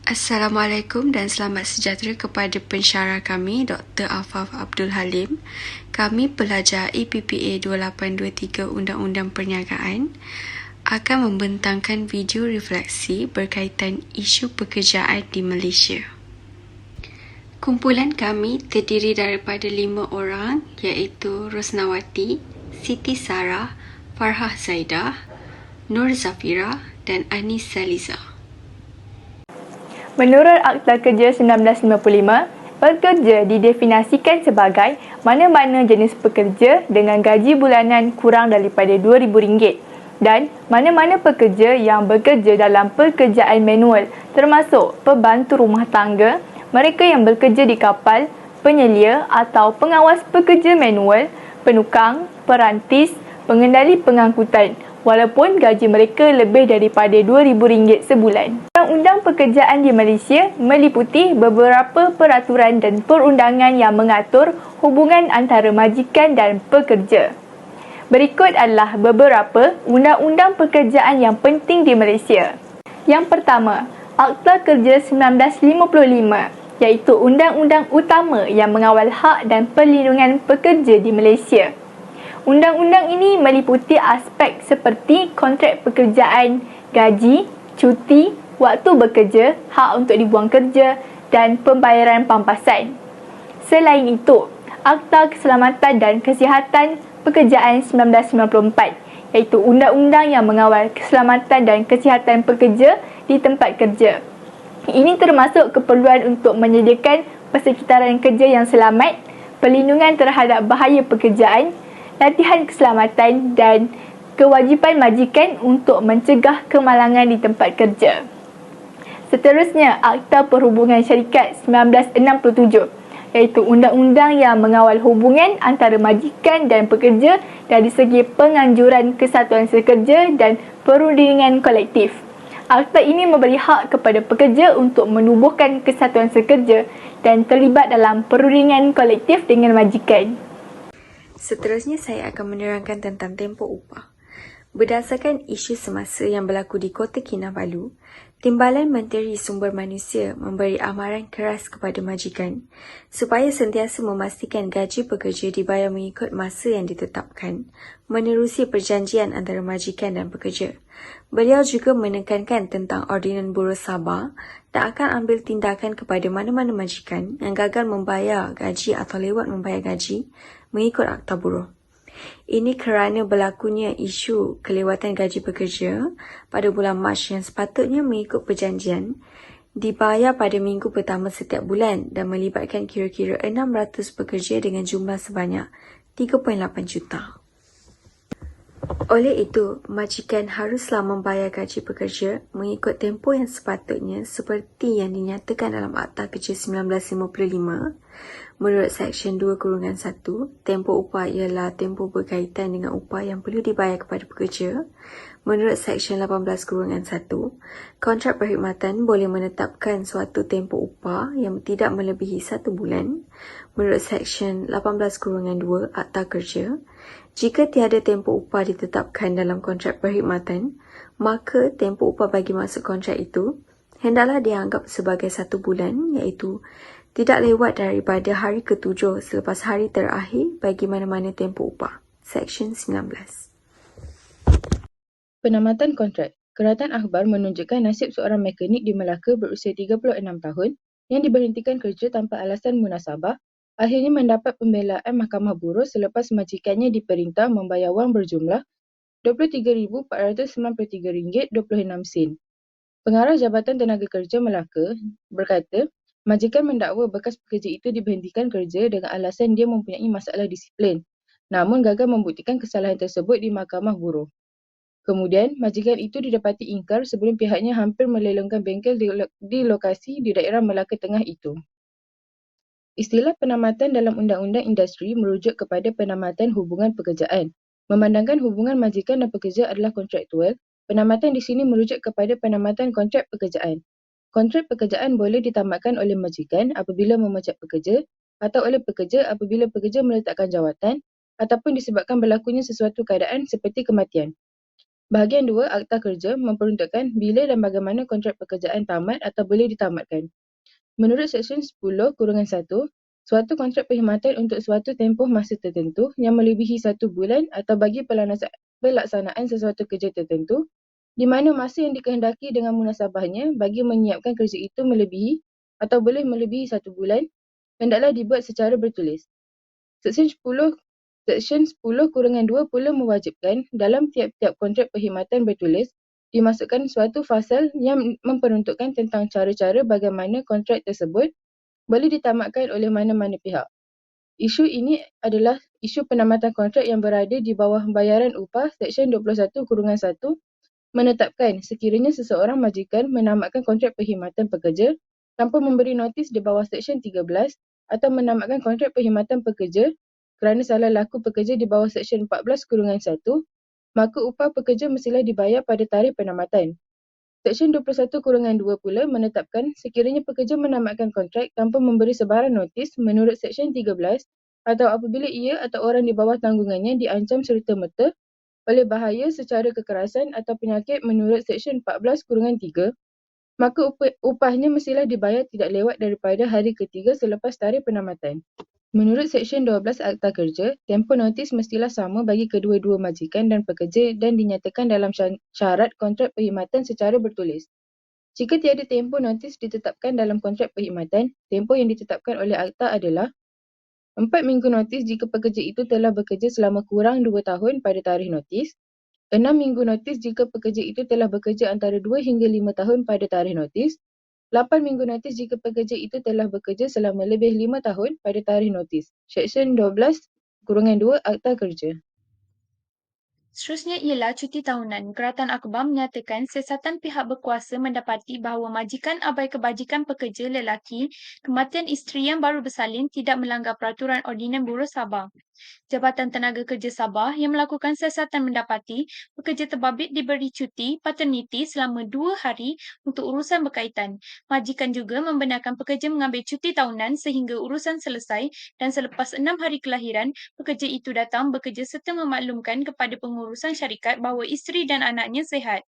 Assalamualaikum dan selamat sejahtera kepada pensyarah kami, Dr. Afaf Abdul Halim. Kami pelajar EPPA 2823 Undang-Undang Perniagaan akan membentangkan video refleksi berkaitan isu pekerjaan di Malaysia. Kumpulan kami terdiri daripada 5 orang iaitu Rosnawati, Siti Sarah, Farhah Zaidah, Nur Zafira dan Anis Saliza. Menurut Akta Kerja 1955, pekerja didefinisikan sebagai mana-mana jenis pekerja dengan gaji bulanan kurang daripada RM2,000 dan mana-mana pekerja yang bekerja dalam pekerjaan manual termasuk pembantu rumah tangga, mereka yang bekerja di kapal, penyelia atau pengawas pekerja manual, penukang, perantis, pengendali pengangkutan, walaupun gaji mereka lebih daripada RM2,000 sebulan. Undang-undang pekerjaan di Malaysia meliputi beberapa peraturan dan perundangan yang mengatur hubungan antara majikan dan pekerja. Berikut adalah beberapa undang-undang pekerjaan yang penting di Malaysia. Yang pertama, Akta Kerja 1955, iaitu undang-undang utama yang mengawal hak dan perlindungan pekerja di Malaysia. Undang-undang ini meliputi aspek seperti kontrak pekerjaan, gaji, cuti, waktu bekerja, hak untuk dibuang kerja dan pembayaran pampasan. Selain itu, Akta Keselamatan dan Kesihatan Pekerjaan 1994, iaitu undang-undang yang mengawal keselamatan dan kesihatan pekerja di tempat kerja. Ini termasuk keperluan untuk menyediakan persekitaran kerja yang selamat, perlindungan terhadap bahaya pekerjaan, latihan keselamatan dan kewajipan majikan untuk mencegah kemalangan di tempat kerja. Seterusnya, Akta Perhubungan Syarikat 1967, iaitu undang-undang yang mengawal hubungan antara majikan dan pekerja dari segi penganjuran kesatuan sekerja dan perundingan kolektif. Akta ini memberi hak kepada pekerja untuk menubuhkan kesatuan sekerja dan terlibat dalam perundingan kolektif dengan majikan. Seterusnya saya akan menerangkan tentang tempoh upah. Berdasarkan isu semasa yang berlaku di Kota Kinabalu, Timbalan Menteri Sumber Manusia memberi amaran keras kepada majikan supaya sentiasa memastikan gaji pekerja dibayar mengikut masa yang ditetapkan, menerusi perjanjian antara majikan dan pekerja. Beliau juga menekankan tentang Ordinan Buruh Sabah dan akan ambil tindakan kepada mana-mana majikan yang gagal membayar gaji atau lewat membayar gaji mengikut Akta Buruh. Ini kerana berlakunya isu kelewatan gaji pekerja pada bulan Mac yang sepatutnya mengikut perjanjian dibayar pada minggu pertama setiap bulan dan melibatkan kira-kira 600 pekerja dengan jumlah sebanyak 3.8 juta. Oleh itu, majikan haruslah membayar gaji pekerja mengikut tempoh yang sepatutnya seperti yang dinyatakan dalam Akta Kerja 1955. Menurut Seksyen 2/1, tempoh upah ialah tempoh berkaitan dengan upah yang perlu dibayar kepada pekerja. Menurut Seksyen 18/1, kontrak perkhidmatan boleh menetapkan suatu tempoh upah yang tidak melebihi 1 bulan. Menurut Seksyen 18/2 Akta Kerja, jika tiada tempoh upah ditetapkan dalam kontrak perkhidmatan, maka tempoh upah bagi masa kontrak itu hendaklah dianggap sebagai 1 bulan, iaitu tidak lewat daripada hari ke-7 selepas hari terakhir bagi mana-mana tempoh upah. Seksyen 19. Penamatan kontrak. Keratan akhbar menunjukkan nasib seorang mekanik di Melaka berusia 36 tahun yang diberhentikan kerja tanpa alasan munasabah akhirnya mendapat pembelaan Mahkamah Buruh selepas majikannya diperintah membayar wang berjumlah RM23,493.26. Pengarah Jabatan Tenaga Kerja Melaka berkata, majikan mendakwa bekas pekerja itu diberhentikan kerja dengan alasan dia mempunyai masalah disiplin, namun gagal membuktikan kesalahan tersebut di Mahkamah Buruh. Kemudian, majikan itu didapati ingkar sebelum pihaknya hampir melelongkan bengkel di lokasi di daerah Melaka Tengah itu. Istilah penamatan dalam Undang-Undang Industri merujuk kepada penamatan hubungan pekerjaan. Memandangkan hubungan majikan dan pekerja adalah kontraktual, penamatan di sini merujuk kepada penamatan kontrak pekerjaan. Kontrak pekerjaan boleh ditamatkan oleh majikan apabila memecat pekerja atau oleh pekerja apabila pekerja meletakkan jawatan ataupun disebabkan berlakunya sesuatu keadaan seperti kematian. Bahagian 2 Akta Kerja memperuntukkan bila dan bagaimana kontrak pekerjaan tamat atau boleh ditamatkan. Menurut Seksyen 10(1), suatu kontrak perkhidmatan untuk suatu tempoh masa tertentu yang melebihi 1 bulan atau bagi pelaksanaan sesuatu kerja tertentu, di mana masa yang dikehendaki dengan munasabahnya bagi menyiapkan kerja itu melebihi atau boleh melebihi 1 bulan, hendaklah dibuat secara bertulis. Seksyen 10(2) pula mewajibkan dalam tiap-tiap kontrak perkhidmatan bertulis dimasukkan suatu fasal yang memperuntukkan tentang cara-cara bagaimana kontrak tersebut boleh ditamatkan oleh mana-mana pihak. Isu ini adalah isu penamatan kontrak yang berada di bawah bayaran upah Seksyen 21(1) menetapkan sekiranya seseorang majikan menamatkan kontrak perkhidmatan pekerja tanpa memberi notis di bawah Seksyen 13 atau menamatkan kontrak perkhidmatan pekerja kerana salah laku pekerja di bawah Seksyen 14(1), maka upah pekerja mestilah dibayar pada tarikh penamatan. Seksyen 21(2) pula menetapkan sekiranya pekerja menamatkan kontrak tanpa memberi sebarang notis menurut Seksyen 13 atau apabila ia atau orang di bawah tanggungannya diancam serta-merta oleh bahaya secara kekerasan atau penyakit menurut Seksyen 14(3), maka upahnya mestilah dibayar tidak lewat daripada hari ketiga selepas tarikh penamatan. Menurut Seksyen 12 Akta Kerja, tempoh notis mestilah sama bagi kedua-dua majikan dan pekerja dan dinyatakan dalam syarat kontrak perkhidmatan secara bertulis. Jika tiada tempoh notis ditetapkan dalam kontrak perkhidmatan, tempoh yang ditetapkan oleh akta adalah 4 minggu notis jika pekerja itu telah bekerja selama kurang 2 tahun pada tarikh notis, 6 minggu notis jika pekerja itu telah bekerja antara 2 hingga 5 tahun pada tarikh notis, 8 minggu notis jika pekerja itu telah bekerja selama lebih 5 tahun pada tarikh notis. Seksyen 12(2) Akta Kerja. Seterusnya ialah cuti tahunan. Kerajaan Akbar menyatakan siasatan pihak berkuasa mendapati bahawa majikan abai kebajikan pekerja lelaki kematian isteri yang baru bersalin tidak melanggar peraturan Ordinan Buruh Sabah. Jabatan Tenaga Kerja Sabah yang melakukan siasatan mendapati pekerja terbabit diberi cuti paterniti selama 2 hari untuk urusan berkaitan. Majikan juga membenarkan pekerja mengambil cuti tahunan sehingga urusan selesai dan selepas 6 hari kelahiran, pekerja itu datang bekerja serta memaklumkan kepada pengurusan syarikat bahawa isteri dan anaknya sihat.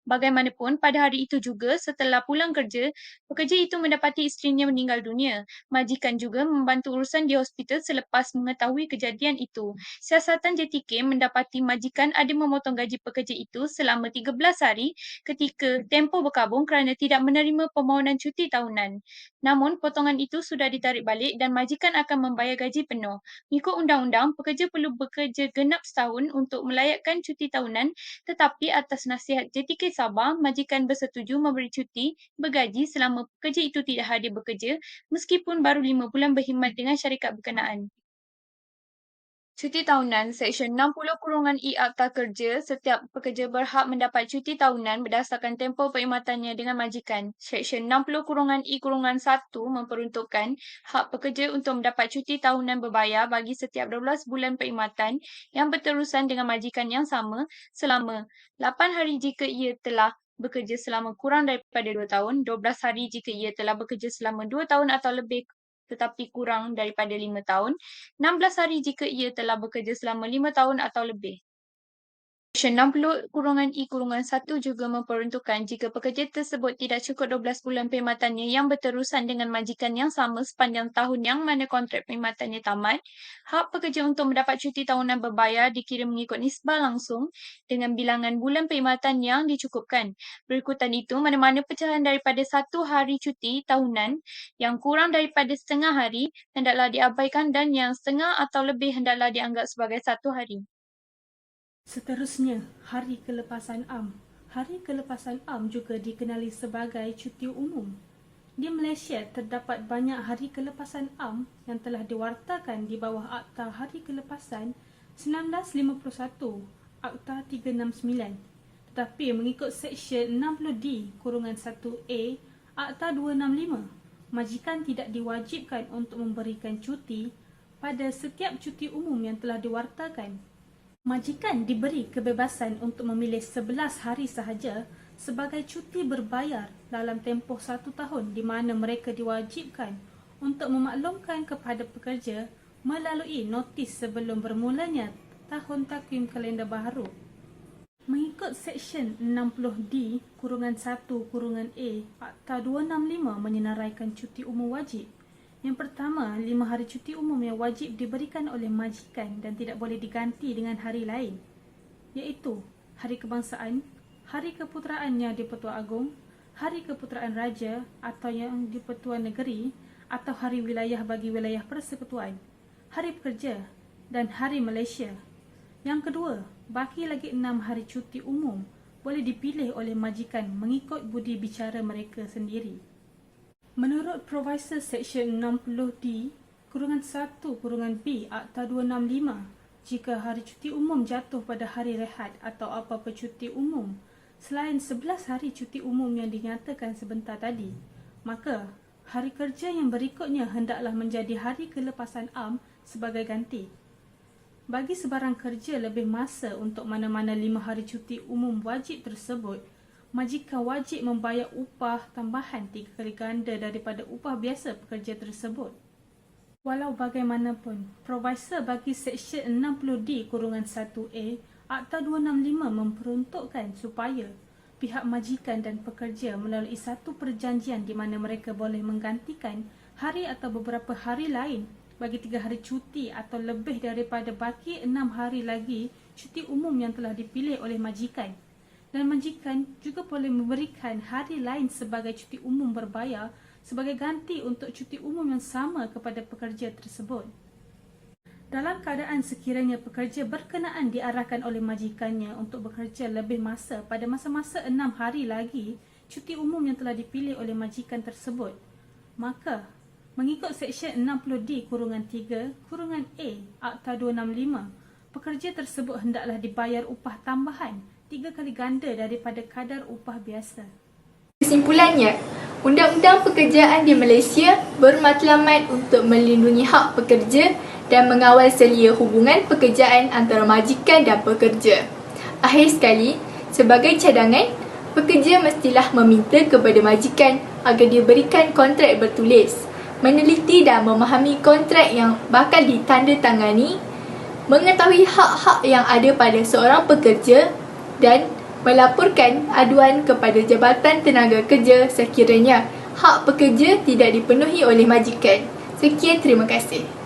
Bagaimanapun, pada hari itu juga, setelah pulang kerja, pekerja itu mendapati isterinya meninggal dunia. Majikan juga membantu urusan di hospital selepas mengetahui kejadian itu. Siasatan JTK mendapati majikan ada memotong gaji pekerja itu selama 13 hari ketika tempoh berkabung kerana tidak menerima permohonan cuti tahunan. Namun, potongan itu sudah ditarik balik dan majikan akan membayar gaji penuh. Mengikut undang-undang, pekerja perlu bekerja genap setahun untuk melayakkan cuti tahunan, tetapi atas nasihat JTK Sabah, majikan bersetuju memberi cuti bergaji selama pekerja itu tidak hadir bekerja meskipun baru 5 bulan berkhidmat dengan syarikat berkenaan. Cuti tahunan Seksyen 60(E) Akta Kerja, setiap pekerja berhak mendapat cuti tahunan berdasarkan tempoh perkhidmatannya dengan majikan. Seksyen 60(E)(1) memperuntukkan hak pekerja untuk mendapat cuti tahunan berbayar bagi setiap 12 bulan perkhidmatan yang berterusan dengan majikan yang sama selama 8 hari jika ia telah bekerja selama kurang daripada 2 tahun, 12 hari jika ia telah bekerja selama 2 tahun atau lebih tetapi kurang daripada 5 tahun, 16 hari jika ia telah bekerja selama 5 tahun atau lebih. Seksyen 60(E)(1) juga memperuntukkan jika pekerja tersebut tidak cukup 12 bulan perkhidmatannya yang berterusan dengan majikan yang sama sepanjang tahun yang mana kontrak perkhidmatannya tamat, hak pekerja untuk mendapat cuti tahunan berbayar dikira mengikut nisbah langsung dengan bilangan bulan perkhidmatan yang dicukupkan. Berikutan itu, mana-mana pecahan daripada 1 hari cuti tahunan yang kurang daripada setengah hari hendaklah diabaikan dan yang setengah atau lebih hendaklah dianggap sebagai 1 hari. Seterusnya, Hari Kelepasan Am. Hari Kelepasan Am juga dikenali sebagai cuti umum. Di Malaysia, terdapat banyak hari kelepasan am yang telah diwartakan di bawah Akta Hari Kelepasan 1951, Akta 369. Tetapi mengikut Seksyen 60D(1)A, Akta 265, majikan tidak diwajibkan untuk memberikan cuti pada setiap cuti umum yang telah diwartakan. Majikan diberi kebebasan untuk memilih 11 hari sahaja sebagai cuti berbayar dalam tempoh 1 tahun di mana mereka diwajibkan untuk memaklumkan kepada pekerja melalui notis sebelum bermulanya tahun takwim kalender baharu. Mengikut Seksyen 60D-1-A Akta 265 menyenaraikan cuti umum wajib. Yang pertama, 5 hari cuti umum yang wajib diberikan oleh majikan dan tidak boleh diganti dengan hari lain, iaitu Hari Kebangsaan, Hari Keputeraan yang di-Pertuan Agong, Hari Keputeraan Raja atau yang di-Pertuan Negeri atau Hari Wilayah bagi wilayah persekutuan, Hari Pekerja dan Hari Malaysia. Yang kedua, baki lagi 6 hari cuti umum boleh dipilih oleh majikan mengikut budi bicara mereka sendiri. Menurut Provisor Seksyen 60D-1-B Akta 265, jika hari cuti umum jatuh pada hari rehat atau apa-apa cuti umum selain 11 hari cuti umum yang dinyatakan sebentar tadi, maka hari kerja yang berikutnya hendaklah menjadi hari kelepasan am sebagai ganti. Bagi sebarang kerja lebih masa untuk mana-mana 5 hari cuti umum wajib tersebut, majikan wajib membayar upah tambahan 3 kali ganda daripada upah biasa pekerja tersebut. Walau bagaimanapun, Provisor bagi Seksyen 60D-1A Akta 265 memperuntukkan supaya pihak majikan dan pekerja melalui satu perjanjian di mana mereka boleh menggantikan hari atau beberapa hari lain bagi 3 hari cuti atau lebih daripada baki 6 hari lagi cuti umum yang telah dipilih oleh majikan. Dan majikan juga boleh memberikan hari lain sebagai cuti umum berbayar sebagai ganti untuk cuti umum yang sama kepada pekerja tersebut. Dalam keadaan sekiranya pekerja berkenaan diarahkan oleh majikannya untuk bekerja lebih masa pada masa-masa 6 hari lagi cuti umum yang telah dipilih oleh majikan tersebut, maka mengikut Seksyen 60D-3-A Akta 265, pekerja tersebut hendaklah dibayar upah tambahan 3 kali ganda daripada kadar upah biasa. Kesimpulannya, Undang-Undang Pekerjaan di Malaysia bermatlamat untuk melindungi hak pekerja dan mengawal selia hubungan pekerjaan antara majikan dan pekerja. Akhir sekali, sebagai cadangan, pekerja mestilah meminta kepada majikan agar dia berikan kontrak bertulis, meneliti dan memahami kontrak yang bakal ditandatangani, mengetahui hak-hak yang ada pada seorang pekerja dan melaporkan aduan kepada Jabatan Tenaga Kerja sekiranya hak pekerja tidak dipenuhi oleh majikan. Sekian, terima kasih.